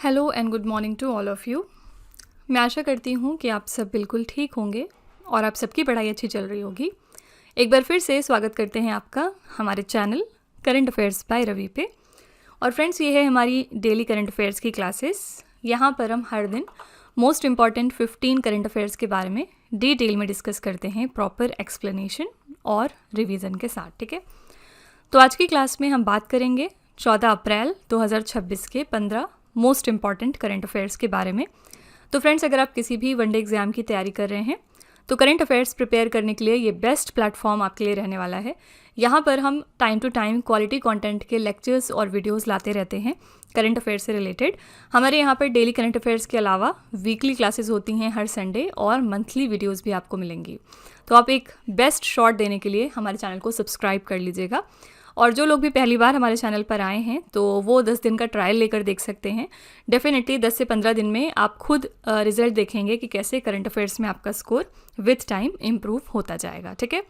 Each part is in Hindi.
Hello and good morning to all of you. मैं आशा करती हूँ कि आप सब बिल्कुल ठीक होंगे और आप सबकी पढ़ाई अच्छी चल रही होगी। एक बार फिर से स्वागत करते हैं आपका हमारे channel current affairs by Ravi पे। और फ्रेंड्स, ये है हमारी डेली करंट अफेयर्स की क्लासेस। यहाँ पर हम हर दिन मोस्ट इम्पॉर्टेंट 15 करंट अफेयर्स के बारे में डिटेल में डिस्कस करते हैं, प्रॉपर एक्सप्लेनेशन और रिवीजन के साथ। ठीक है, तो आज की क्लास में हम बात करेंगे 14 अप्रैल 2026 के 15 मोस्ट इम्पॉर्टेंट करंट अफेयर्स के बारे में। तो फ्रेंड्स, अगर आप किसी भी वनडे एग्जाम की तैयारी कर रहे हैं तो करंट अफेयर्स प्रिपेयर करने के लिए ये बेस्ट प्लेटफॉर्म आपके लिए रहने वाला है। यहाँ पर हम time to time quality content के लेक्चर्स और वीडियोस लाते रहते हैं करंट अफेयर्स से रिलेटेड। हमारे यहाँ पर डेली करंट अफेयर्स के अलावा वीकली क्लासेस होती हैं हर संडे और मंथली वीडियोस भी आपको मिलेंगी। तो आप एक बेस्ट शॉट देने के लिए हमारे चैनल को सब्सक्राइब कर लीजिएगा। और जो लोग भी पहली बार हमारे चैनल पर आए हैं तो वो 10 दिन का ट्रायल लेकर देख सकते हैं। डेफिनेटली 10 से 15 दिन में आप खुद रिजल्ट देखेंगे कि कैसे करंट अफेयर्स में आपका स्कोर विथ टाइम इम्प्रूव होता जाएगा। ठीक है,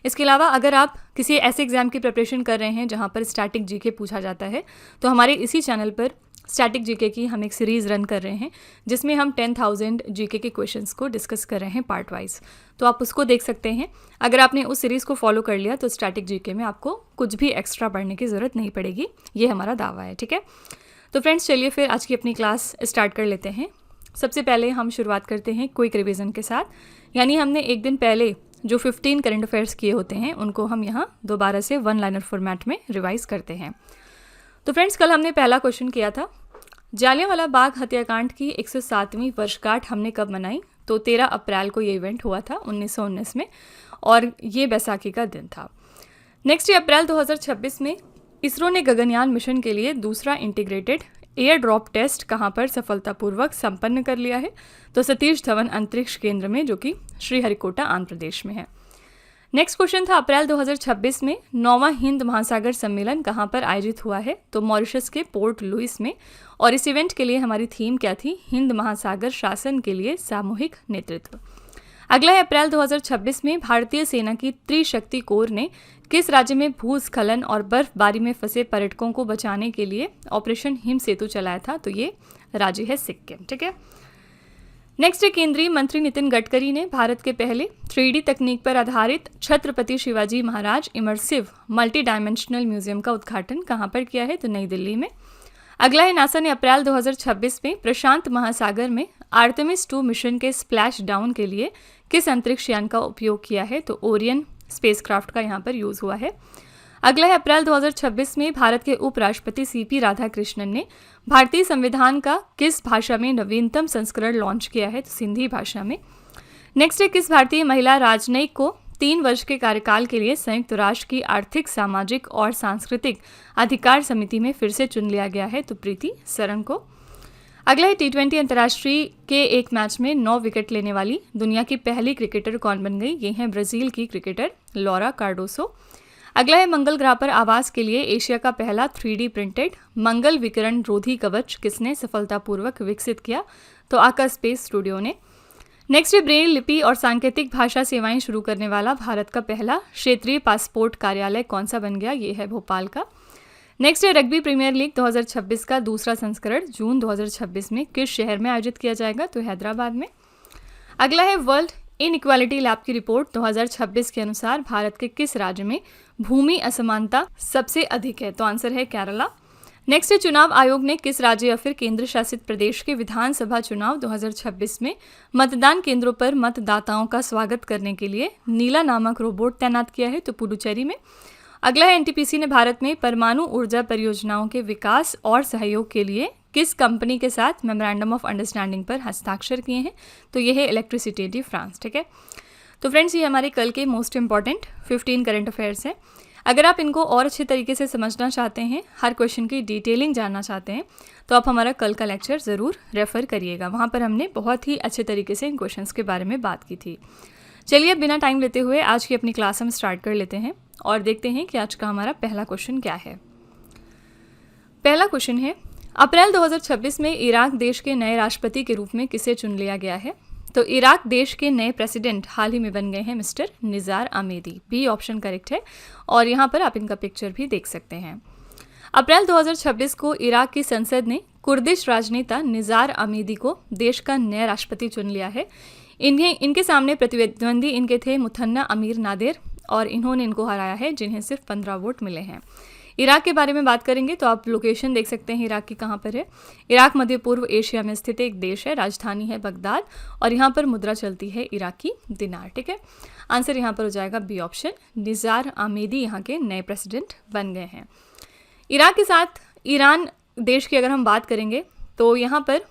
इसके अलावा अगर आप किसी ऐसे एग्जाम की प्रिपरेशन कर रहे हैं जहाँ पर स्टैटिक जीके पूछा जाता है तो हमारे इसी चैनल पर स्टैटिक जीके की हम एक सीरीज़ रन कर रहे हैं जिसमें हम 10,000 जीके के क्वेश्चंस को डिस्कस कर रहे हैं पार्ट वाइज। तो आप उसको देख सकते हैं। अगर आपने उस सीरीज़ को फॉलो कर लिया तो स्टैटिक जीके में आपको कुछ भी एक्स्ट्रा पढ़ने की ज़रूरत नहीं पड़ेगी, ये हमारा दावा है। ठीक है, तो फ्रेंड्स चलिए फिर आज की अपनी क्लास स्टार्ट कर लेते हैं। सबसे पहले हम शुरुआत करते हैं क्विक रिविज़न के साथ, यानी हमने एक दिन पहले जो 15 करंट अफेयर्स किए होते हैं उनको हम यहाँ दोबारा से वन लाइनर फॉर्मेट में रिवाइज करते हैं। तो फ्रेंड्स, कल हमने पहला क्वेश्चन किया था जालियांवाला बाग हत्याकांड की 107वीं वर्षगांठ हमने कब मनाई? तो 13 अप्रैल को ये इवेंट हुआ था 1919 में और ये बैसाखी का दिन था। नेक्स्ट अप्रैल 2026 में इसरो ने गगनयान मिशन के लिए दूसरा इंटीग्रेटेड एयर ड्रॉप टेस्ट कहाँ पर सफलतापूर्वक संपन्न कर लिया है? तो सतीश धवन अंतरिक्ष केंद्र में, जो कि श्रीहरिकोटा आंध्र प्रदेश में है। नेक्स्ट क्वेश्चन था अप्रैल 2026 में 9वां हिंद महासागर सम्मेलन कहाँ पर आयोजित हुआ है? तो मॉरिशस के पोर्ट लुइस में। और इस इवेंट के लिए हमारी थीम क्या थी? हिंद महासागर शासन के लिए सामूहिक नेतृत्व। अगला है अप्रैल 2026 में भारतीय सेना की त्रिशक्ति कोर ने किस राज्य में भूस्खलन और बर्फबारी में फंसे पर्यटकों को बचाने के लिए ऑपरेशन हिम सेतु चलाया था? तो ये राज्य है सिक्किम। ठीक है, नेक्स्ट है केंद्रीय मंत्री नितिन गडकरी ने भारत के पहले 3D तकनीक पर आधारित Chhatrapati Shivaji Maharaj immersive multi dimensional museum का उद्घाटन कहाँ पर किया है? तो नई दिल्ली में। अगला है नासा ने अप्रैल 2026 में प्रशांत महासागर में आर्टेमिस 2 मिशन के स्प्लैश डाउन के लिए किस अंतरिक्ष यान का उपयोग किया है? तो ओरियन स्पेसक्राफ्ट का यहाँ पर यूज़ हुआ है। अगला है अप्रैल 2026 में भारत के उपराष्ट्रपति CP राधाकृष्णन ने भारतीय संविधान का किस भाषा में नवीनतम संस्करण लॉन्च किया है? तो सिंधी भाषा में। नेक्स्ट है किस भारतीय महिला राजनयिक को 3 वर्ष के कार्यकाल के लिए संयुक्त राष्ट्र की आर्थिक, सामाजिक और सांस्कृतिक अधिकार समिति में फिर से चुन लिया गया है? तो प्रीति सरन को। अगला है T20 अंतर्राष्ट्रीय के एक मैच में 9 विकेट लेने वाली दुनिया की पहली क्रिकेटर कौन बन गई? ये हैं ब्राज़ील की क्रिकेटर लॉरा कार्डोसो। अगला है मंगल ग्रह पर आवास के लिए एशिया का पहला 3D प्रिंटेड मंगल विकिरण रोधी कवच किसने सफलतापूर्वक विकसित किया? तो आकाश स्पेस स्टूडियो ने। नेक्स्ट है ब्रेल लिपि और सांकेतिक भाषा सेवाएं शुरू करने वाला भारत का पहला क्षेत्रीय पासपोर्ट कार्यालय कौन सा बन गया? ये है भोपाल का। नेक्स्ट है रग्बी प्रीमियर लीग 2026 का दूसरा संस्करण जून 2026 में किस शहर में आयोजित किया जाएगा? तो हैदराबाद में। अगला है वर्ल्ड इनइक्वालिटी लैब की रिपोर्ट 2026 के अनुसार भारत के किस राज्य में भूमि असमानता सबसे अधिक है? तो आंसर है केरला। नेक्स्ट है चुनाव आयोग ने किस राज्य या फिर केंद्र शासित प्रदेश के विधानसभा चुनाव 2026 में मतदान केंद्रों पर मतदाताओं का स्वागत करने के लिए नीला नामक रोबोट तैनात किया है? तो पुडुचेरी में। अगला है NTPC ने भारत में परमाणु ऊर्जा परियोजनाओं के विकास और सहयोग के लिए किस कंपनी के साथ मेमोरेंडम ऑफ अंडरस्टैंडिंग पर हस्ताक्षर किए हैं? तो ये है इलेक्ट्रिसिटी डी फ्रांस। ठीक है, तो फ्रेंड्स ये हमारे कल के मोस्ट इंपॉर्टेंट 15 करंट अफेयर्स हैं। अगर आप इनको और अच्छे तरीके से समझना चाहते हैं, हर क्वेश्चन की डिटेलिंग जानना चाहते हैं, तो आप हमारा कल का लेक्चर ज़रूर रेफ़र करिएगा। वहाँ पर हमने बहुत ही अच्छे तरीके से इन क्वेश्चंस के बारे में बात की थी। चलिए बिना टाइम लेते हुए आज की अपनी क्लास हम स्टार्ट कर लेते हैं और देखते हैं कि आज का हमारा पहला क्वेश्चन क्या है। पहला क्वेश्चन है अप्रैल 2026 में इराक देश के नए राष्ट्रपति के रूप में किसे चुन लिया गया है? तो इराक देश के नए प्रेसिडेंट हाल ही में बन गए हैं mister Nizar Amedi. B option correct है और यहाँ पर आप इनका पिक्चर भी देख सकते हैं। अप्रैल 2026 को इराक की संसद ने कुर्दिश राजनेता निज़ार आमिदी को देश का नया राष्ट्रपति चुन लिया है। इनके सामने प्रतिद्वंदी इनके थे मुथन्ना अमीर नादिर और इन्होंने इनको हराया है, जिन्हें सिर्फ 15 वोट मिले हैं। इराक के बारे में बात करेंगे तो आप लोकेशन देख सकते हैं इराक की कहाँ पर है। इराक मध्य पूर्व एशिया में स्थित एक देश है, राजधानी है बगदाद और यहाँ पर मुद्रा चलती है इराकी दिनार। ठीक है, आंसर यहाँ पर हो जाएगा बी ऑप्शन, निज़ार आमिदी यहाँ के नए प्रेसिडेंट बन गए हैं। इराक के साथ ईरान देश की अगर हम बात करेंगे तो यहाँ पर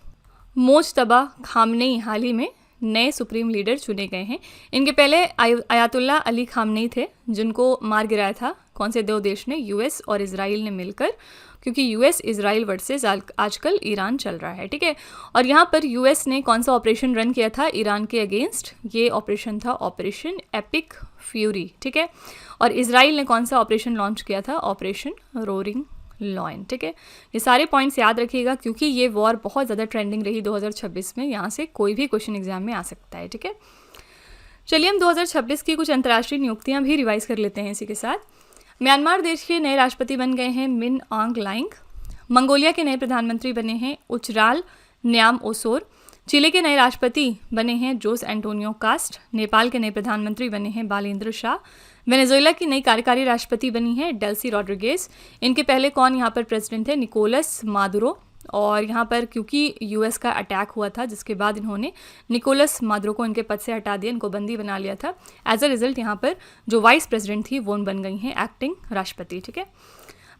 मोज्तबा खामनेई हाल ही में नए सुप्रीम लीडर चुने गए हैं। इनके पहले अयातुल्ला अली खामनेई थे, जिनको मार गिराया था कौन से दो देश ने, यूएस और इजराइल ने मिलकर, क्योंकि यूएस इजराइल वर्सेस आजकल ईरान चल रहा है। ठीक है, और यहाँ पर यूएस ने कौन सा ऑपरेशन रन किया था ईरान के अगेंस्ट, ये ऑपरेशन था ऑपरेशन एपिक फ्यूरी। ठीक है, और इजराइल ने कौन सा ऑपरेशन लॉन्च किया था, ऑपरेशन रोरिंग लॉयन। ठीक है, ये सारे पॉइंट्स याद रखिएगा क्योंकि ये वॉर बहुत ज़्यादा ट्रेंडिंग रही 2026 में, यहाँ से कोई भी क्वेश्चन एग्जाम में आ सकता है। ठीक है, चलिए हम 2026 की कुछ अंतर्राष्ट्रीय नियुक्तियाँ भी रिवाइज कर लेते हैं इसी के साथ। म्यांमार देश के नए राष्ट्रपति बन गए हैं मिन आंग लाइंग। मंगोलिया के नए प्रधानमंत्री बने हैं उचराल न्याम ओसोर। चिले के नए राष्ट्रपति बने हैं जोस एंटोनियो कास्ट। नेपाल के नए प्रधानमंत्री बने हैं बालेंद्र शाह। वेनेजुएला की नई कार्यकारी राष्ट्रपति बनी है डेल्सी रॉड्रिगेज। इनके पहले कौन यहाँ पर प्रेसिडेंट थे, निकोलस मादुरो। और यहाँ पर क्योंकि यूएस का अटैक हुआ था जिसके बाद इन्होंने निकोलस मादुरो को इनके पद से हटा दिया, इनको बंदी बना लिया था। एज अ रिजल्ट यहाँ पर जो वाइस प्रेसिडेंट थी वो बन गई हैं एक्टिंग राष्ट्रपति। ठीक है,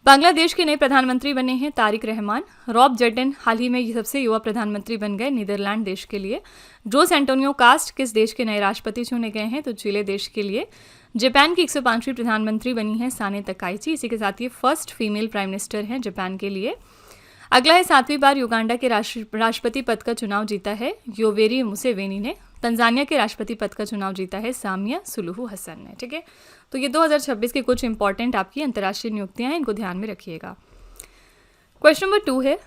बांग्लादेश के नए प्रधानमंत्री बने हैं तारिक रहमान। रॉब जेटन हाल ही में ये सबसे युवा प्रधानमंत्री बन गए नीदरलैंड देश के लिए। जोस एंटोनियो कास्ट किस देश के नए राष्ट्रपति चुने गए हैं, तो चिले देश के लिए। जापान की 105वीं प्रधानमंत्री बनी है साने तकाइची। इसी के साथ ये फर्स्ट फीमेल प्राइम मिनिस्टर हैं जापान के लिए। अगला है 7वीं बार युगांडा के राष्ट्रपति पद का चुनाव जीता है योवेरी मुसेवेनी ने। तंजानिया के राष्ट्रपति पद का चुनाव जीता है सामिया सुलुहु हसन ने। ठीक है, तो ये 2026 के कुछ इंपॉर्टेंट आपकी अंतर्राष्ट्रीय नियुक्तियां हैं, इनको ध्यान में रखिएगा। क्वेश्चन नंबर 2 है,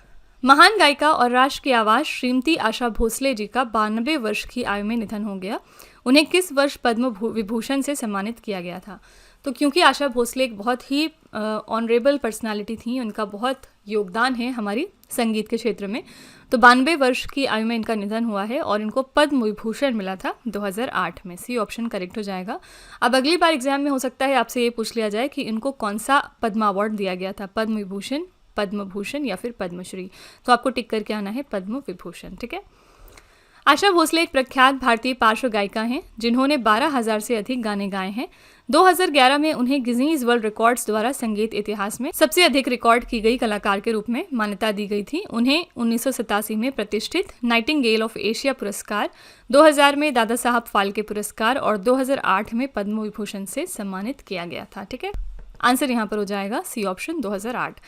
महान गायिका और राष्ट्र की आवाज़ श्रीमती आशा भोसले जी का 92 वर्ष की आयु में निधन हो गया। उन्हें किस वर्ष पद्म विभूषण से सम्मानित किया गया था? तो क्योंकि आशा भोसले एक बहुत ही ऑनरेबल पर्सनालिटी थी, उनका बहुत योगदान है हमारी संगीत के क्षेत्र में, तो 92 वर्ष की आयु में इनका निधन हुआ है और इनको पद्म विभूषण मिला था 2008 में। सी ऑप्शन करेक्ट हो जाएगा। अब अगली बार एग्जाम में हो सकता है आपसे ये पूछ लिया जाए कि इनको कौन सा पद्म अवार्ड दिया गया था, पद्म विभूषण, पद्म भूषण या फिर पद्मश्री, तो आपको टिक करके आना है पद्म विभूषण। ठीक है, आशा भोसले एक प्रख्यात भारतीय पार्श्व गायिका हैं जिन्होंने 12,000 से अधिक गाने गाए हैं। 2011 में उन्हें गिनीज वर्ल्ड रिकॉर्ड्स द्वारा संगीत इतिहास में सबसे अधिक रिकॉर्ड की गई कलाकार के रूप में मान्यता दी गई थी। उन्हें 1987 में प्रतिष्ठित नाइटिंगेल ऑफ एशिया पुरस्कार, 2000 में दादा साहब फाल्के पुरस्कार और 2008 में पद्म विभूषण से सम्मानित किया गया था। ठीक है, आंसर यहाँ पर हो जाएगा सी ऑप्शन 2008।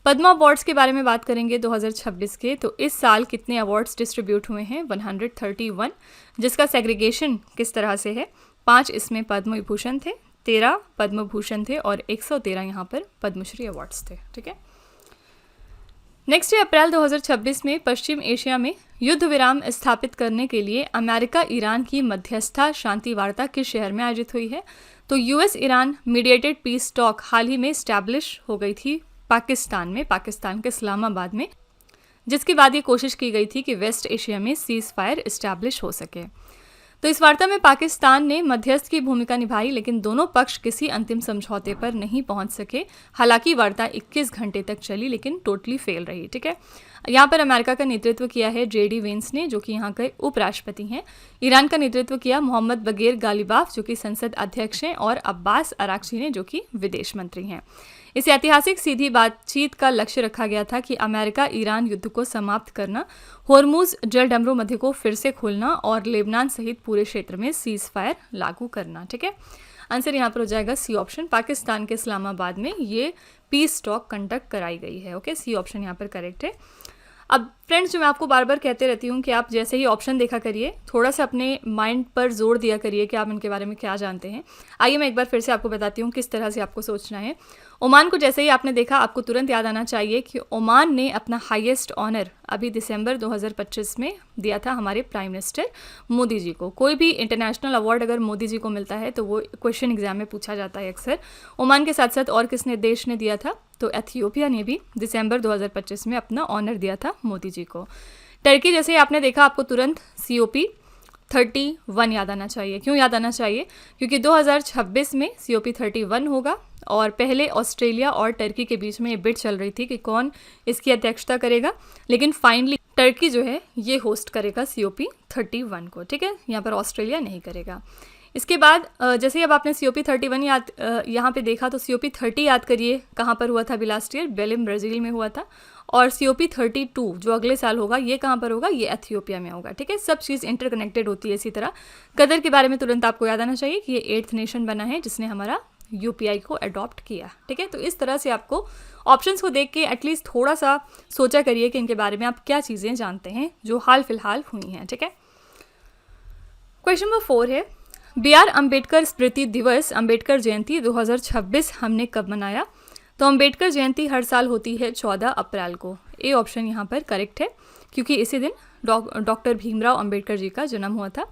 पद्मा अवार्ड्स के बारे में बात करेंगे 2026 के, तो इस साल कितने अवार्ड्स डिस्ट्रीब्यूट हुए हैं, 131, जिसका सेग्रीगेशन किस तरह से है, 5 इसमें पद्म विभूषण थे, 13 पद्म भूषण थे और 113 यहाँ पर पद्मश्री अवार्ड्स थे। ठीक है, नेक्स्ट है अप्रैल 2026 में पश्चिम एशिया में युद्ध विराम स्थापित करने के लिए अमेरिका ईरान की मध्यस्थता शांति वार्ता किस शहर में आयोजित हुई है? तो US Iran mediated peace talk हाल ही में स्टैब्लिश हो गई थी पाकिस्तान में, पाकिस्तान के इस्लामाबाद में, जिसके बाद ये कोशिश की गई थी कि वेस्ट एशिया में सीज फायर इस्टेब्लिश हो सके। तो इस वार्ता में पाकिस्तान ने मध्यस्थ की भूमिका निभाई, लेकिन दोनों पक्ष किसी अंतिम समझौते पर नहीं पहुंच सके। हालांकि वार्ता 21 घंटे तक चली लेकिन टोटली फेल रही। ठीक है, यहाँ पर अमेरिका का नेतृत्व किया है जेडी वेंस ने, जो कि यहाँ के उपराष्ट्रपति हैं। ईरान का नेतृत्व किया मोहम्मद बगेर गालिबाफ, जो कि संसद अध्यक्ष हैं, और अब्बास अराक्ची ने, जो कि विदेश मंत्री हैं। इस ऐतिहासिक सीधी बातचीत का लक्ष्य रखा गया था कि अमेरिका ईरान युद्ध को समाप्त करना, होर्मुज जलडमरू मध्य को फिर से खोलना और लेबनान सहित पूरे क्षेत्र में सीज फायर लागू करना। ठीक है, आंसर यहाँ पर हो जाएगा सी ऑप्शन, पाकिस्तान के इस्लामाबाद में ये पीस टॉक कंडक्ट कराई गई है। ओके, सी ऑप्शन यहाँ पर करेक्ट है। अब फ्रेंड्स, जो मैं आपको बार बार कहते रहती हूँ कि आप जैसे ही ऑप्शन देखा करिए, थोड़ा सा अपने माइंड पर जोर दिया करिए कि आप इनके बारे में क्या जानते हैं। आइए मैं एक बार फिर से आपको बताती हूँ किस तरह से आपको सोचना है। ओमान को जैसे ही आपने देखा आपको तुरंत याद आना चाहिए कि ओमान ने अपना हाईएस्ट ऑनर अभी दिसंबर 2025 में दिया था हमारे प्राइम मिनिस्टर मोदी जी को। कोई भी इंटरनेशनल अवार्ड अगर मोदी जी को मिलता है तो वो क्वेश्चन एग्जाम में पूछा जाता है अक्सर। ओमान के साथ साथ और किसने देश ने दिया था, तो एथियोपिया ने भी दिसंबर 2025 में अपना ऑनर दिया था मोदी जी को। टर्की जैसे ही आपने देखा आपको तुरंत COP31 याद आना चाहिए। क्यों याद आना चाहिए? क्योंकि 2026 में COP31 होगा और पहले ऑस्ट्रेलिया और टर्की के बीच में ये बिड चल रही थी कि कौन इसकी अध्यक्षता करेगा, लेकिन फाइनली टर्की जो है ये होस्ट करेगा COP31 को। ठीक है, यहाँ पर ऑस्ट्रेलिया नहीं करेगा। इसके बाद जैसे ही अब आपने COP31 याद यहाँ पे देखा तो COP30 याद करिए कहाँ पर हुआ था अभी लास्ट ईयर, बेलिम ब्राज़ील में हुआ था। और COP32 जो अगले साल होगा ये कहाँ पर होगा, ये एथियोपिया में होगा। ठीक है, सब चीज़ इंटरकनेक्टेड होती है। इसी तरह कतर के बारे में तुरंत आपको याद आना चाहिए कि ये 8th नेशन बना है जिसने हमारा UPI को अडॉप्ट किया। ठीक है, तो इस तरह से आपको ऑप्शंस को देख के एटलीस्ट थोड़ा सा सोचा करिए कि इनके बारे में आप क्या चीज़ें जानते हैं जो हाल फिलहाल हुई हैं। ठीक है, क्वेश्चन नंबर 4 है BR अम्बेडकर स्मृति दिवस अम्बेडकर जयंती 2026 हमने कब मनाया? तो अम्बेडकर जयंती हर साल होती है 14 अप्रैल को। ए ऑप्शन यहाँ पर करेक्ट है क्योंकि इसी दिन डॉक्टर भीमराव अम्बेडकर जी का जन्म हुआ था।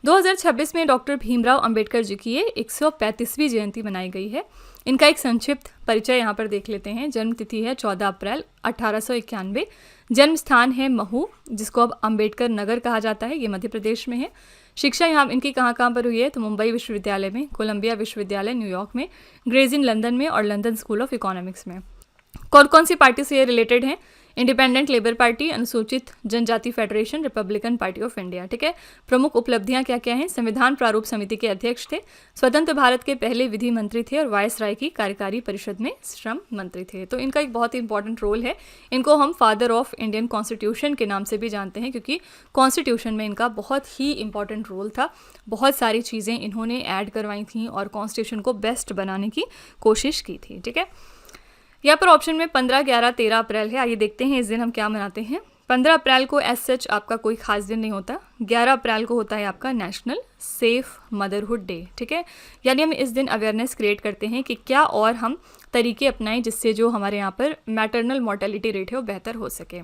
2026 में डॉक्टर भीमराव अम्बेडकर जी की ये 135वीं जयंती मनाई गई है। इनका एक संक्षिप्त परिचय यहाँ पर देख लेते हैं। जन्म तिथि है 14 अप्रैल 1891। जन्म स्थान है महू, जिसको अब अम्बेडकर नगर कहा जाता है, ये मध्य प्रदेश में है। शिक्षा यहाँ इनकी कहाँ कहाँ पर हुई है, तो मुंबई विश्वविद्यालय में, कोलंबिया विश्वविद्यालय न्यूयॉर्क में, ग्रेज इन लंदन में और लंदन स्कूल ऑफ इकोनॉमिक्स में। कौन कौन सी पार्टी से ये रिलेटेड हैं? इंडिपेंडेंट लेबर पार्टी, अनुसूचित जनजाति federation, Republican party of India. ठीक है, प्रमुख उपलब्धियां क्या क्या हैं? संविधान प्रारूप समिति के अध्यक्ष थे, स्वतंत्र भारत के पहले विधि मंत्री थे और वायसराय की कार्यकारी परिषद में श्रम मंत्री थे। तो इनका एक बहुत ही इंपॉर्टेंट रोल है। इनको हम फादर ऑफ इंडियन कॉन्स्टिट्यूशन के नाम से भी जानते हैं क्योंकि कॉन्स्टिट्यूशन में इनका बहुत ही इंपॉर्टेंट रोल था। बहुत सारी चीज़ें इन्होंने ऐड करवाई थी और कॉन्स्टिट्यूशन को बेस्ट बनाने की कोशिश की थी। ठीक है, यहाँ पर ऑप्शन में 15, 11, 13 अप्रैल है। आइए देखते हैं इस दिन हम क्या मनाते हैं। 15 अप्रैल को एज सच आपका कोई खास दिन नहीं होता। 11 अप्रैल को होता है आपका नेशनल सेफ मदरहुड डे। ठीक है, यानी हम इस दिन अवेयरनेस क्रिएट करते हैं कि क्या और हम तरीके अपनाएं जिससे जो हमारे यहाँ पर मैटरनल मोर्टेलिटी रेट है वो बेहतर हो सके।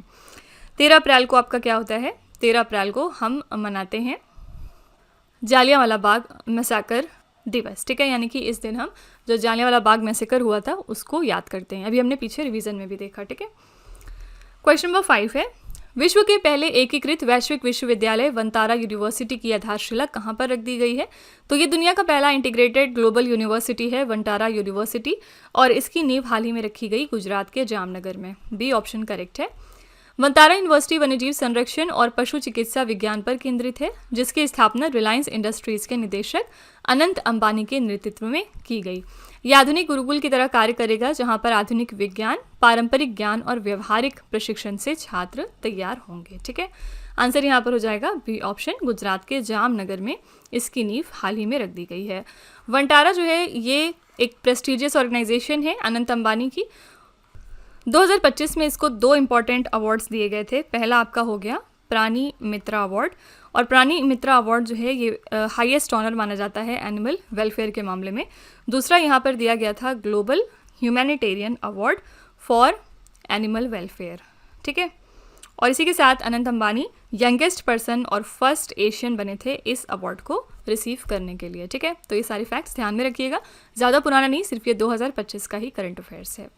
13 अप्रैल को आपका क्या होता है? 13 अप्रैल को हम मनाते हैं जालियांवाला बाग मैसेकर दिवस। ठीक है, यानी कि इस दिन हम जो जालियांवाला बाग मैसेकर हुआ था उसको याद करते हैं। अभी हमने पीछे रिवीजन में भी देखा। ठीक है, क्वेश्चन नंबर 5 है विश्व के पहले एकीकृत वैश्विक विश्वविद्यालय वंतारा यूनिवर्सिटी की आधारशिला कहाँ पर रख दी गई है? तो ये दुनिया का पहला इंटीग्रेटेड ग्लोबल यूनिवर्सिटी है वंतारा यूनिवर्सिटी, और इसकी नींव हाल ही में रखी गई गुजरात के जामनगर में। बी ऑप्शन करेक्ट है। वंतारा यूनिवर्सिटी वन्यजीव संरक्षण और पशु चिकित्सा विज्ञान पर केंद्रित है, जिसकी स्थापना रिलायंस इंडस्ट्रीज के निदेशक अनंत अंबानी के नेतृत्व में की गई। यह आधुनिक गुरुकुल की तरह कार्य करेगा, जहां पर आधुनिक विज्ञान, पारंपरिक ज्ञान और व्यवहारिक प्रशिक्षण से छात्र तैयार होंगे। ठीक है, आंसर यहाँ पर हो जाएगा बी ऑप्शन, गुजरात के जामनगर में इसकी नींव हाल ही में रख दी गई है। वंटारा जो है ये एक प्रेस्टिजियस ऑर्गेनाइजेशन है अनंत अंबानी की। 2025 में इसको 2 इम्पॉर्टेंट अवार्ड्स दिए गए थे। पहला आपका हो गया प्राणी मित्रा अवार्ड, और प्राणी मित्रा अवार्ड जो है ये हाईएस्ट ऑनर माना जाता है एनिमल वेलफेयर के मामले में। दूसरा यहाँ पर दिया गया था global humanitarian award for animal welfare. ठीक है, और इसी के साथ अनंत अंबानी यंगेस्ट पर्सन और फर्स्ट एशियन बने थे इस अवार्ड को रिसीव करने के लिए। ठीक है, तो ये सारे फैक्ट्स ध्यान में रखिएगा, ज़्यादा पुराना नहीं, सिर्फ ये 2025 का ही करंट अफेयर्स है।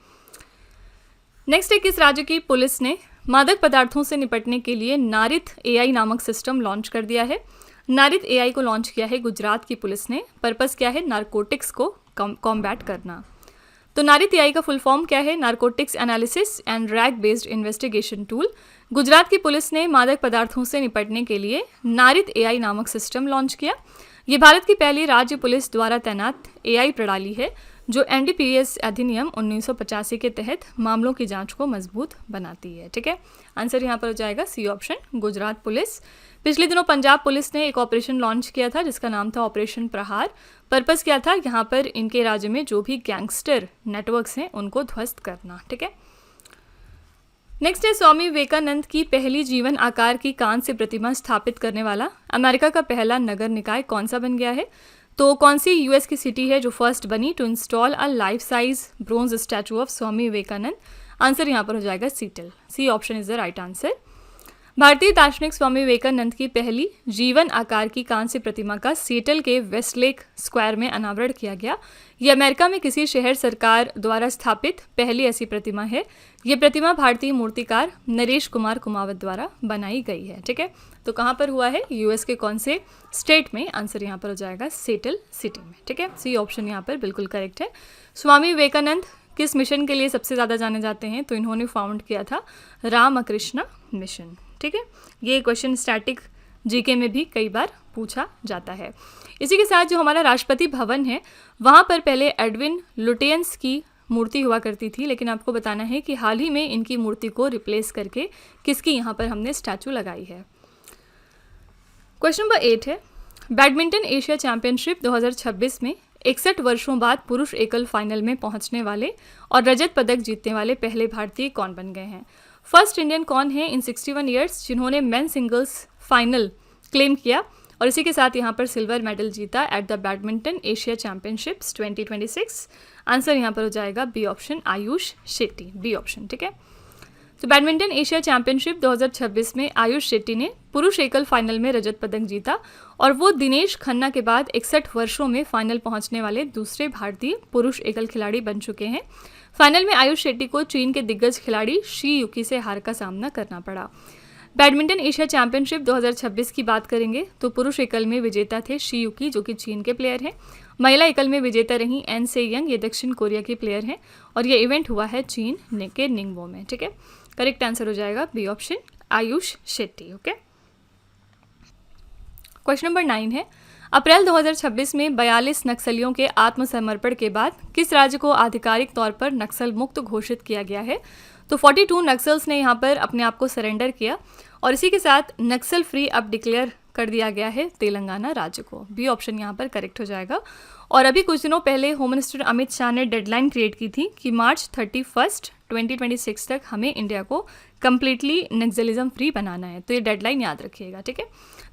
नेक्स्ट है किस राज्य की पुलिस ने मादक पदार्थों से निपटने के लिए नारित AI नामक सिस्टम लॉन्च कर दिया है? नारित AI को लॉन्च किया है गुजरात की पुलिस ने। पर्पस क्या है? नारकोटिक्स को कॉम्बैट करना। तो नारित AI का फुल फॉर्म क्या है? Narcotics analysis and rag based investigation tool. Gujarat की पुलिस ने मादक पदार्थों से निपटने के लिए नारित AI नामक सिस्टम लॉन्च किया। ये भारत की पहली राज्य पुलिस द्वारा तैनात AI प्रणाली है जो NDPS अधिनियम 1985 के तहत मामलों की जांच को मजबूत बनाती है। ठीक है, आंसर यहाँ पर हो जाएगा सी ऑप्शन, गुजरात पुलिस। पिछले दिनों पंजाब पुलिस ने एक ऑपरेशन लॉन्च किया था जिसका नाम था ऑपरेशन प्रहार। पर्पस क्या था? यहाँ पर इनके राज्य में जो भी गैंगस्टर नेटवर्क्स हैं उनको ध्वस्त करना। ठीक है, नेक्स्ट है स्वामी विवेकानंद की पहली जीवन आकार की कांस्य प्रतिमा स्थापित करने वाला अमेरिका का पहला नगर निकाय कौन सा बन गया है? तो कौन सी यूएस की सिटी है जो फर्स्ट बनी to install a life size bronze statue of Swami Vivekananda? Answer यहाँ पर हो जाएगा Seattle. C option is the right answer. भारतीय दार्शनिक स्वामी विवेकानंद की पहली जीवन आकार की कांस्य प्रतिमा का सीएटल के वेस्टलेक स्क्वायर में अनावरण किया गया। यह अमेरिका में किसी शहर सरकार द्वारा स्थापित पहली ऐसी प्रतिमा है। यह प्रतिमा भारतीय मूर्तिकार नरेश कुमार कुमावत द्वारा बनाई गई है। ठीक है, तो कहाँ पर हुआ है? यूएस के कौन से स्टेट में? आंसर यहाँ पर हो जाएगा सीएटल सिटी में। ठीक है, सी ऑप्शन यहाँ पर बिल्कुल करेक्ट है। स्वामी विवेकानंद किस मिशन के लिए सबसे ज़्यादा जाने जाते हैं? तो इन्होंने फाउंड किया था रामकृष्ण मिशन। ठीक है, ये क्वेश्चन स्टैटिक जीके में भी कई बार पूछा जाता है। इसी के साथ जो हमारा राष्ट्रपति भवन है वहाँ पर पहले एडविन लुटियंस की मूर्ति हुआ करती थी, लेकिन आपको बताना है कि हाल ही में इनकी मूर्ति को रिप्लेस करके किसकी यहाँ पर हमने स्टैचू लगाई है। क्वेश्चन नंबर 8 है, बैडमिंटन एशिया चैंपियनशिप 2026 में 61 वर्षों बाद पुरुष एकल फाइनल में पहुंचने वाले और रजत पदक जीतने वाले पहले भारतीय कौन बन गए हैं? फर्स्ट इंडियन कौन है इन 61 ईयर्स जिन्होंने मेन सिंगल्स फाइनल क्लेम किया और इसी के साथ यहाँ पर सिल्वर मेडल जीता at the badminton Asia championships 2026? आंसर यहाँ पर हो जाएगा B option, Ayush Shetty. B option. ठीक है, तो बैडमिंटन एशिया चैंपियनशिप 2026 में आयुष शेट्टी ने पुरुष एकल फाइनल में रजत पदक जीता और वो दिनेश खन्ना के बाद 61 वर्षों में फाइनल पहुंचने वाले दूसरे भारतीय पुरुष एकल खिलाड़ी बन चुके हैं। फाइनल में आयुष शेट्टी को चीन के दिग्गज खिलाड़ी शी युकी से हार का सामना करना पड़ा। बैडमिंटन एशिया चैंपियनशिप 2026 की बात करेंगे तो पुरुष एकल में विजेता थे शी युकी जो कि चीन के प्लेयर हैं। महिला एकल में विजेता रही एन से यंग, ये दक्षिण कोरिया की प्लेयर हैं और ये इवेंट हुआ है चीन के निंगबो में। ठीक है, करेक्ट आंसर हो जाएगा B option, Ayush Shetty. Okay, question number 9 है, अप्रैल 2026 में 42 नक्सलियों के आत्मसमर्पण के बाद किस राज्य को आधिकारिक तौर पर नक्सल मुक्त घोषित किया गया है? तो 42 नक्सल्स ने यहाँ पर अपने आप को सरेंडर किया और इसी के साथ नक्सल फ्री अब डिक्लेयर कर दिया गया है तेलंगाना राज्य को। बी ऑप्शन यहाँ पर करेक्ट हो जाएगा। और अभी कुछ दिनों पहले होम मिनिस्टर अमित शाह ने डेडलाइन क्रिएट की थी कि मार्च 31 2026 तक हमें इंडिया को कम्प्लीटली नक्सलिज्म फ्री बनाना है, तो ये डेडलाइन याद रखिएगा। ठीक है,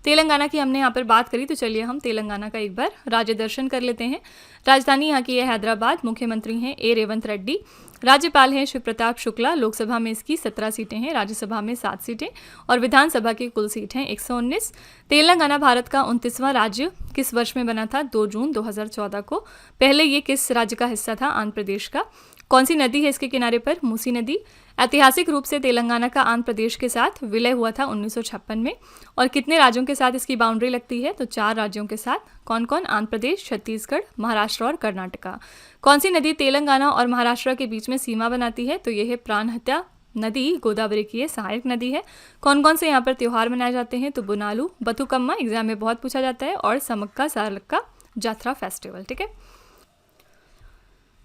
तेलंगाना की हमने यहाँ पर बात करी, तो चलिए हम तेलंगाना का एक बार राज्य दर्शन कर लेते हैं। राजधानी यहाँ की है हैदराबाद, मुख्यमंत्री हैं ए रेवंत रेड्डी, राज्यपाल हैं शिव प्रताप शुक्ला, लोकसभा में इसकी 17 सीटें हैं, राज्यसभा में 7 सीटें और विधानसभा की कुल सीट हैं 119। तेलंगाना भारत का 29वां राज्य किस वर्ष में बना था? 2 जून 2014 को। पहले ये किस राज्य का हिस्सा था? आंध्र प्रदेश का। कौन सी नदी है इसके किनारे पर? मूसी नदी। ऐतिहासिक रूप से तेलंगाना का आंध्र प्रदेश के साथ विलय हुआ था 1956 में और कितने राज्यों के साथ इसकी बाउंड्री लगती है? तो 4 राज्यों के साथ। कौन कौन? आंध्र प्रदेश, छत्तीसगढ़, महाराष्ट्र और कर्नाटका। कौन सी नदी तेलंगाना और महाराष्ट्र के बीच में सीमा बनाती है? तो ये है प्राणहिता नदी, गोदावरी की ये सहायक नदी है। कौन कौन से यहाँ पर त्यौहार मनाए जाते हैं? तो बुनालू, बथुकम्मा एग्जाम में बहुत पूछा जाता है और समक्का सारलक्का जात्रा फेस्टिवल। ठीक है,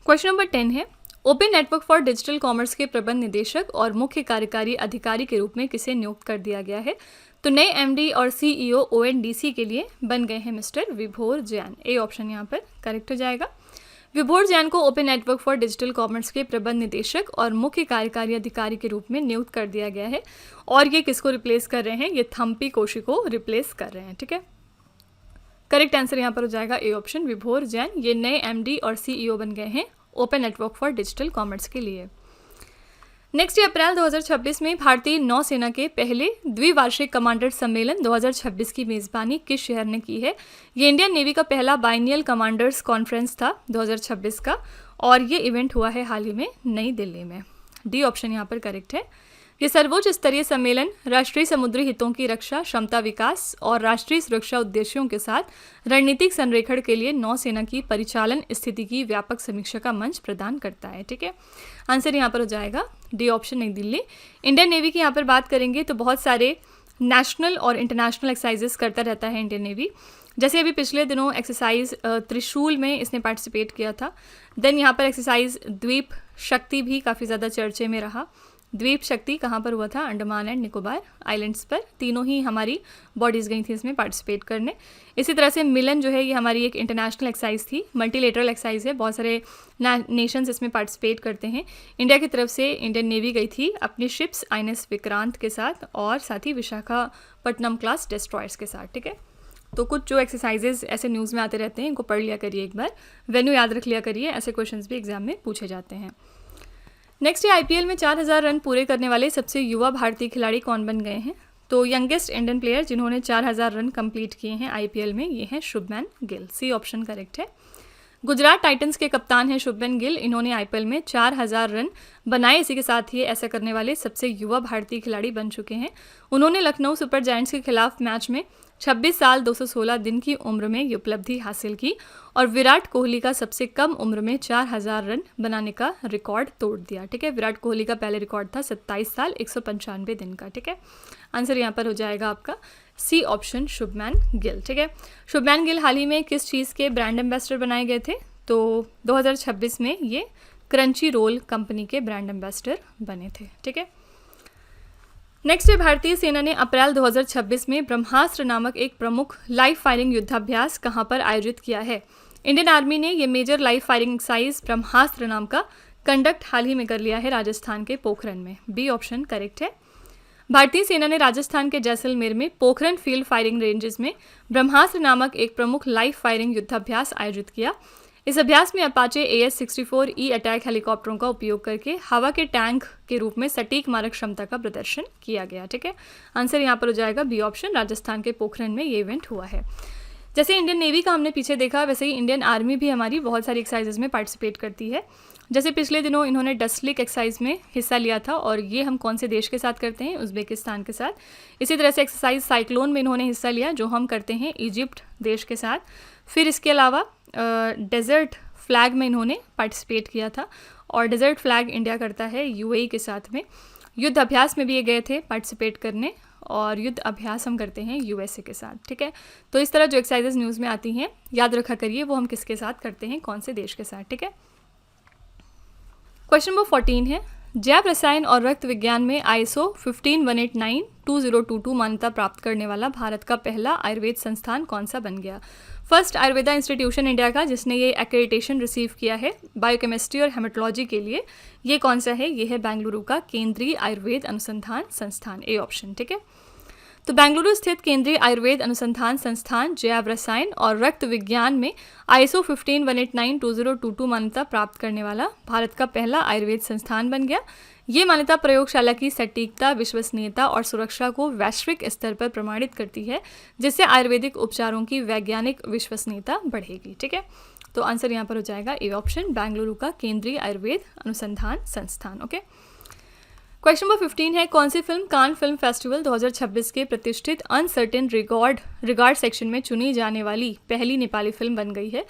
क्वेश्चन नंबर 10 है, open network for digital commerce के प्रबंध निदेशक और मुख्य कार्यकारी अधिकारी के रूप में किसे नियुक्त कर दिया गया है? तो नए एमडी और सीईओ ओएनडीसी के लिए बन गए हैं मिस्टर विभोर जैन। ए ऑप्शन यहाँ पर करेक्ट हो जाएगा। विभोर जैन को open network for digital commerce के प्रबंध निदेशक और मुख्य कार्यकारी अधिकारी के रूप में नियुक्त कर दिया गया है और ये किसको रिप्लेस कर रहे हैं? ये थम्पी कोशी को रिप्लेस कर रहे हैं। ठीक है, करेक्ट आंसर यहाँ पर हो जाएगा ए ऑप्शन, विभोर जैन। ये नए एमडी और सीईओ बन गए हैं open network for digital commerce के लिए। नेक्स्ट अप्रैल 2026 में भारतीय नौसेना के पहले द्विवार्षिक कमांडर सम्मेलन 2026 की मेजबानी किस शहर ने की है? ये इंडियन नेवी का पहला बाइनियल कमांडर्स कॉन्फ्रेंस था 2026 का और ये इवेंट हुआ है हाल ही में नई दिल्ली में। डी ऑप्शन यहाँ पर करेक्ट है। ये सर्वोच्च स्तरीय सम्मेलन राष्ट्रीय समुद्री हितों की रक्षा, क्षमता विकास और राष्ट्रीय सुरक्षा उद्देश्यों के साथ रणनीतिक संरेखण के लिए नौसेना की परिचालन स्थिति की व्यापक समीक्षा का मंच प्रदान करता है। ठीक है, आंसर यहाँ पर हो जाएगा डी ऑप्शन, नई दिल्ली। इंडियन नेवी की यहाँ पर बात करेंगे तो बहुत सारे नेशनल और इंटरनेशनल एक्सरसाइजेस करता रहता है इंडियन नेवी। जैसे अभी पिछले दिनों एक्सरसाइज त्रिशूल में इसने पार्टिसिपेट किया था। देन यहाँ पर एक्सरसाइज द्वीप शक्ति भी काफ़ी ज़्यादा चर्चे में रहा। द्वीप शक्ति कहाँ पर हुआ था? अंडमान एंड निकोबार आइलैंड्स पर। तीनों ही हमारी बॉडीज़ गई थी इसमें पार्टिसिपेट करने। इसी तरह से मिलन जो है ये हमारी एक इंटरनेशनल एक्सरसाइज थी, मल्टीलेटरल एक्सरसाइज है, बहुत सारे नेशंस इसमें पार्टिसिपेट करते हैं। इंडिया की तरफ से इंडियन नेवी गई थी अपनी शिप्स INS विक्रांत के साथ और साथ ही विशाखापट्टनम क्लास डिस्ट्रॉयर्स के साथ। ठीक है, तो कुछ जो एक्सरसाइजेज ऐसे न्यूज़ में आते रहते हैं इनको पढ़ लिया करिए एक बार, वेन्यू याद रख लिया करिए, ऐसे क्वेश्चंस भी एग्जाम में पूछे जाते हैं। नेक्स्ट है आईपीएल में 4000 रन पूरे करने वाले सबसे युवा भारतीय खिलाड़ी कौन बन गए हैं। तो यंगेस्ट इंडियन प्लेयर जिन्होंने 4000 रन कंप्लीट किए हैं आईपीएल में, ये हैं शुभमैन गिल। सी ऑप्शन करेक्ट है। गुजरात टाइटंस के कप्तान हैं शुभमैन गिल। इन्होंने आईपीएल में 4000 रन बनाए। इसी के साथ ही ऐसा करने वाले सबसे युवा भारतीय खिलाड़ी बन चुके हैं। उन्होंने लखनऊ सुपर जायंट्स के खिलाफ मैच में 26 साल 216 दिन की उम्र में ये उपलब्धि हासिल की और विराट कोहली का सबसे कम उम्र में 4000 रन बनाने का रिकॉर्ड तोड़ दिया। ठीक है, विराट कोहली का पहले रिकॉर्ड था 27 साल 195 दिन का। ठीक है, आंसर यहाँ पर हो जाएगा आपका सी ऑप्शन शुभमैन गिल। ठीक है, शुभमैन गिल हाल ही में किस चीज़ के ब्रांड एम्बेसडर बनाए गए थे। तो 2026 में ये क्रंची रोल कंपनी के ब्रांड एम्बेसडर बने थे। ठीक है, नेक्स्ट है भारतीय सेना ने अप्रैल 2026 में ब्रह्मास्त्र नामक एक प्रमुख लाइव फायरिंग युद्धाभ्यास कहां पर आयोजित किया है। इंडियन आर्मी ने ये मेजर लाइव फायरिंग एक्सरसाइज ब्रह्मास्त्र नाम का कंडक्ट हाल ही में कर लिया है राजस्थान के पोखरन में। बी ऑप्शन करेक्ट है। भारतीय सेना ने राजस्थान के जैसलमेर में पोखरन फील्ड फायरिंग रेंजेस में ब्रह्मास्त्र नामक एक प्रमुख लाइव फायरिंग युद्धाभ्यास आयोजित किया। इस अभ्यास में अपाचे AS-64E अटैक हेलीकॉप्टरों का उपयोग करके हवा के टैंक के रूप में सटीक मारक क्षमता का प्रदर्शन किया गया। ठीक है, आंसर यहाँ पर हो जाएगा बी ऑप्शन। राजस्थान के पोखरन में ये इवेंट हुआ है। जैसे इंडियन नेवी का हमने पीछे देखा, वैसे ही इंडियन आर्मी भी हमारी बहुत सारी एक्सरसाइजेज में पार्टिसिपेट करती है। जैसे पिछले दिनों इन्होंने डस्टलिक एक्सरसाइज में हिस्सा लिया था और ये हम कौन से देश के साथ करते हैं, उज्बेकिस्तान के साथ। इसी तरह से एक्सरसाइज साइक्लोन में इन्होंने हिस्सा लिया जो हम करते हैं इजिप्ट देश के साथ। फिर इसके अलावा डेजर्ट फ्लैग में इन्होंने पार्टिसिपेट किया था और डेजर्ट फ्लैग इंडिया करता है UAE के साथ में। युद्ध अभ्यास में भी ये गए थे पार्टिसिपेट करने और युद्ध अभ्यास हम करते हैं USA के साथ। ठीक है, तो इस तरह जो एक्सरसाइजेज न्यूज़ में आती हैं याद रखा करिए वो हम किसके साथ करते हैं, कौन से देश के साथ। ठीक है, क्वेश्चन नंबर 14 है जैव रसायन और रक्त विज्ञान में ISO 15189-2022 मान्यता प्राप्त करने वाला भारत का पहला आयुर्वेद संस्थान कौन सा बन गया। फर्स्ट आयुर्वेदा इंस्टीट्यूशन इंडिया का जिसने ये एक्रेडिटेशन रिसीव किया है बायोकेमिस्ट्री और हेमेटोलॉजी के लिए, ये कौन सा है, ये है बेंगलुरु का केंद्रीय आयुर्वेद अनुसंधान संस्थान। A option. ठीक है, तो बेंगलुरु स्थित केंद्रीय आयुर्वेद अनुसंधान संस्थान जैव रसायन और रक्त विज्ञान में ISO 15189-2022 मान्यता प्राप्त करने वाला भारत का पहला आयुर्वेद संस्थान बन गया। ये मान्यता प्रयोगशाला की सटीकता, विश्वसनीयता और सुरक्षा को वैश्विक स्तर पर प्रमाणित करती है, जिससे आयुर्वेदिक उपचारों की वैज्ञानिक विश्वसनीयता बढ़ेगी। ठीक है, तो आंसर यहाँ पर हो जाएगा ए ऑप्शन, बेंगलुरु का केंद्रीय आयुर्वेद अनुसंधान संस्थान। ओके, क्वेश्चन नंबर 15 है कौन सी फिल्म कान फिल्म फेस्टिवल 2026 के प्रतिष्ठित अनसर्टेन रिगार्ड सेक्शन में चुनी जाने वाली पहली नेपाली फिल्म बन गई है।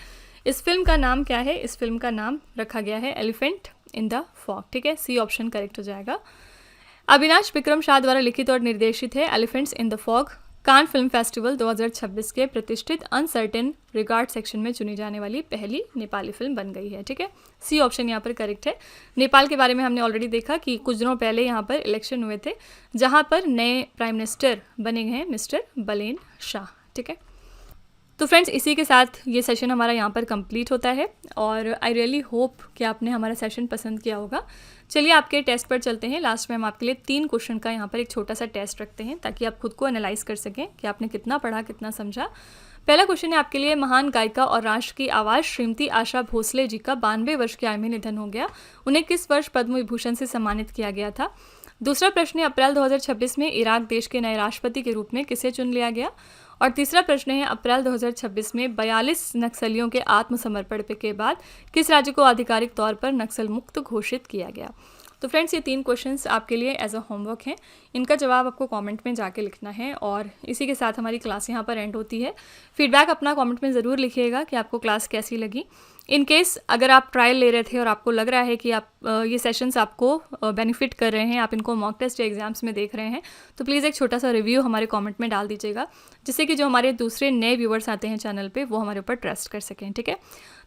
इस फिल्म का नाम क्या है। इस फिल्म का नाम रखा गया है एलिफेंट इन द फॉग। ठीक है, सी ऑप्शन करेक्ट हो जाएगा। अविनाश विक्रम शाह द्वारा लिखित और निर्देशित है elephants in the fog Cannes film festival 2026 के प्रतिष्ठित अनसर्टेन रिगार्ड सेक्शन में चुनी जाने वाली पहली नेपाली फिल्म बन गई है। ठीक है, सी ऑप्शन यहाँ पर करेक्ट है। नेपाल के बारे में हमने ऑलरेडी देखा कि कुछ दिनों पहले यहाँ पर इलेक्शन हुए थे जहाँ पर नए प्राइम मिनिस्टर बने गए हैं मिस्टर बलेन शाह। ठीक है, तो फ्रेंड्स इसी के साथ ये सेशन हमारा यहाँ पर कंप्लीट होता है और आई रियली होप कि आपने हमारा सेशन पसंद किया होगा। चलिए आपके टेस्ट पर चलते हैं। लास्ट में हम आपके लिए 3 क्वेश्चन का यहाँ पर एक छोटा सा टेस्ट रखते हैं ताकि आप खुद को एनालाइज कर सकें कि आपने कितना पढ़ा, कितना समझा। पहला क्वेश्चन है आपके लिए, महान गायिका और राष्ट्र की आवाज़ श्रीमती आशा भोसले जी का 92 वर्ष की आयु में निधन हो गया। उन्हें किस वर्ष पद्म विभूषण से सम्मानित किया गया था। दूसरा प्रश्न है, अप्रैल 2026 में इराक देश के नए राष्ट्रपति के रूप में किसे चुन लिया गया। और तीसरा प्रश्न है, अप्रैल 2026 में 42 नक्सलियों के आत्मसमर्पण के बाद किस राज्य को आधिकारिक तौर पर नक्सल मुक्त घोषित किया गया। तो फ्रेंड्स ये 3 क्वेश्चंस आपके लिए एज अ होमवर्क हैं। इनका जवाब आपको कमेंट में जाके लिखना है और इसी के साथ हमारी क्लास यहाँ पर एंड होती है। फीडबैक अपना कमेंट में ज़रूर लिखिएगा कि आपको क्लास कैसी लगी। इन केस अगर आप ट्रायल ले रहे थे और आपको लग रहा है कि आप ये सेशंस आपको बेनिफिट कर रहे हैं, आप इनको मॉक टेस्ट या एग्जाम्स में देख रहे हैं, तो प्लीज़ एक छोटा सा रिव्यू हमारे कमेंट में डाल दीजिएगा जिससे कि जो हमारे दूसरे नए व्यूअर्स आते हैं चैनल पे वो हमारे ऊपर ट्रस्ट कर सकें। ठीक है,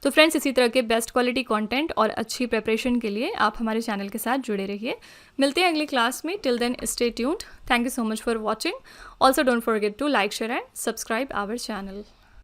तो फ्रेंड्स इसी तरह के बेस्ट क्वालिटी कंटेंट और अच्छी प्रिपरेशन के लिए आप हमारे चैनल के साथ जुड़े रहिए। मिलते हैं अगली क्लास में। Till then stay tuned. Thank you so much for watching. Also don't forget to like, share and subscribe our channel.